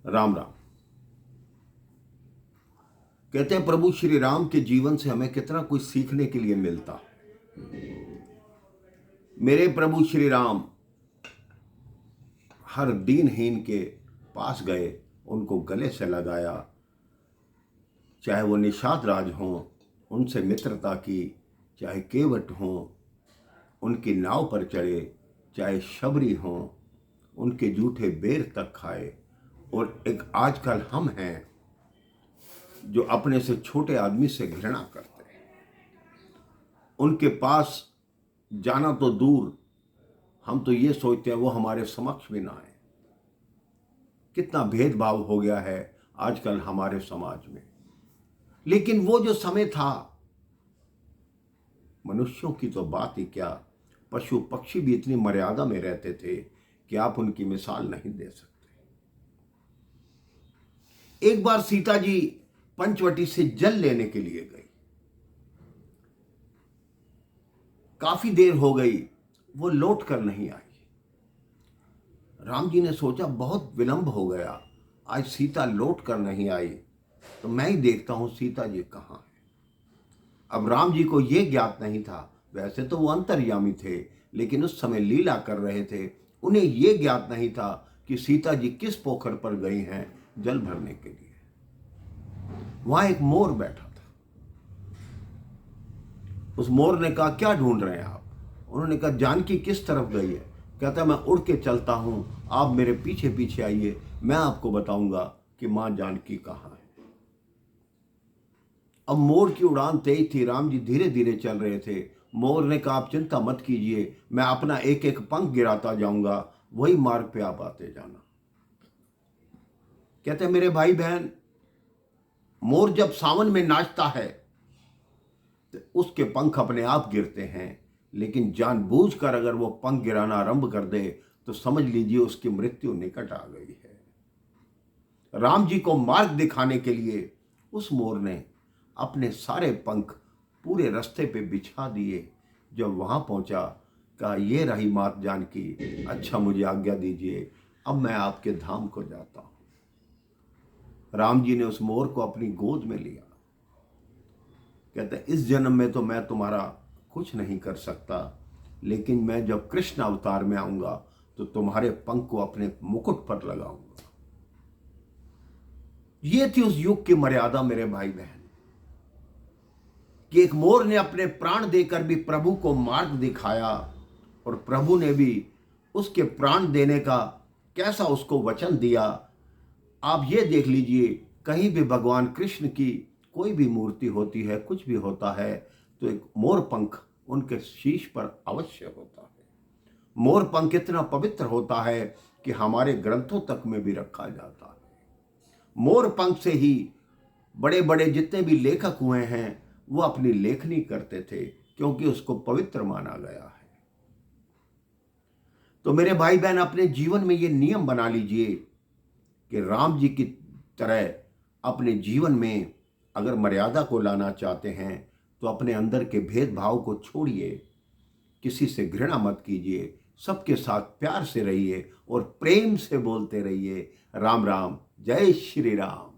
राम राम। कहते हैं प्रभु श्री राम के जीवन से हमें कितना कुछ सीखने के लिए मिलता। मेरे प्रभु श्री राम हर दीनहीन के पास गए, उनको गले से लगाया, चाहे वो निषाद राज हों उनसे मित्रता की, चाहे केवट हों उनकी नाव पर चढ़े, चाहे शबरी हों उनके जूठे बेर तक खाए। और एक आजकल हम हैं जो अपने से छोटे आदमी से घृणा करते हैं, उनके पास जाना तो दूर, हम तो ये सोचते हैं वो हमारे समक्ष भी ना आए। कितना भेदभाव हो गया है आजकल हमारे समाज में। लेकिन वो जो समय था, मनुष्यों की तो बात ही क्या, पशु पक्षी भी इतनी मर्यादा में रहते थे कि आप उनकी मिसाल नहीं दे सकते। एक बार सीता जी पंचवटी से जल लेने के लिए गई, काफी देर हो गई, वो लौट कर नहीं आई। राम जी ने सोचा बहुत विलंब हो गया, आज सीता लौट कर नहीं आई तो मैं ही देखता हूं सीता जी कहां है। अब राम जी को यह ज्ञात नहीं था, वैसे तो वो अंतर्यामी थे, लेकिन उस समय लीला कर रहे थे। उन्हें यह ज्ञात नहीं था कि सीता जी किस पोखर पर गई हैं जल भरने के लिए। वहां एक मोर बैठा था। उस मोर ने कहा, क्या ढूंढ रहे हैं आप? उन्होंने कहा, जानकी किस तरफ गई है? कहता, मैं उड़ के चलता हूं, आप मेरे पीछे पीछे आइए, मैं आपको बताऊंगा कि मां जानकी कहां है। अब मोर की उड़ान तेज थी, राम जी धीरे धीरे चल रहे थे। मोर ने कहा, आप चिंता मत कीजिए, मैं अपना एक एक पंख गिराता जाऊंगा, वही मार्ग पे आप आते जाना। कहते, मेरे भाई बहन, मोर जब सावन में नाचता है तो उसके पंख अपने आप गिरते हैं, लेकिन जानबूझकर अगर वो पंख गिराना आरंभ कर दे तो समझ लीजिए उसकी मृत्यु निकट आ गई है। राम जी को मार्ग दिखाने के लिए उस मोर ने अपने सारे पंख पूरे रास्ते पे बिछा दिए। जब वहां पहुंचा, कहा, ये रही मात जानकी, अच्छा मुझे आज्ञा दीजिए, अब मैं आपके धाम को जाता हूं। राम जी ने उस मोर को अपनी गोद में लिया। कहते, इस जन्म में तो मैं तुम्हारा कुछ नहीं कर सकता, लेकिन मैं जब कृष्ण अवतार में आऊंगा तो तुम्हारे पंख को अपने मुकुट पर लगाऊंगा। ये थी उस युग की मर्यादा मेरे भाई बहन, कि एक मोर ने अपने प्राण देकर भी प्रभु को मार्ग दिखाया, और प्रभु ने भी उसके प्राण देने का कैसा उसको वचन दिया। आप ये देख लीजिए, कहीं भी भगवान कृष्ण की कोई भी मूर्ति होती है, कुछ भी होता है, तो एक मोर पंख उनके शीश पर अवश्य होता है। मोर पंख इतना पवित्र होता है कि हमारे ग्रंथों तक में भी रखा जाता है। मोर पंख से ही बड़े बड़े जितने भी लेखक हुए हैं वो अपनी लेखनी करते थे, क्योंकि उसको पवित्र माना गया है। तो मेरे भाई बहन, अपने जीवन में ये नियम बना लीजिए कि राम जी की तरह अपने जीवन में अगर मर्यादा को लाना चाहते हैं तो अपने अंदर के भेदभाव को छोड़िए, किसी से घृणा मत कीजिए, सबके साथ प्यार से रहिए और प्रेम से बोलते रहिए। राम राम, जय श्री राम।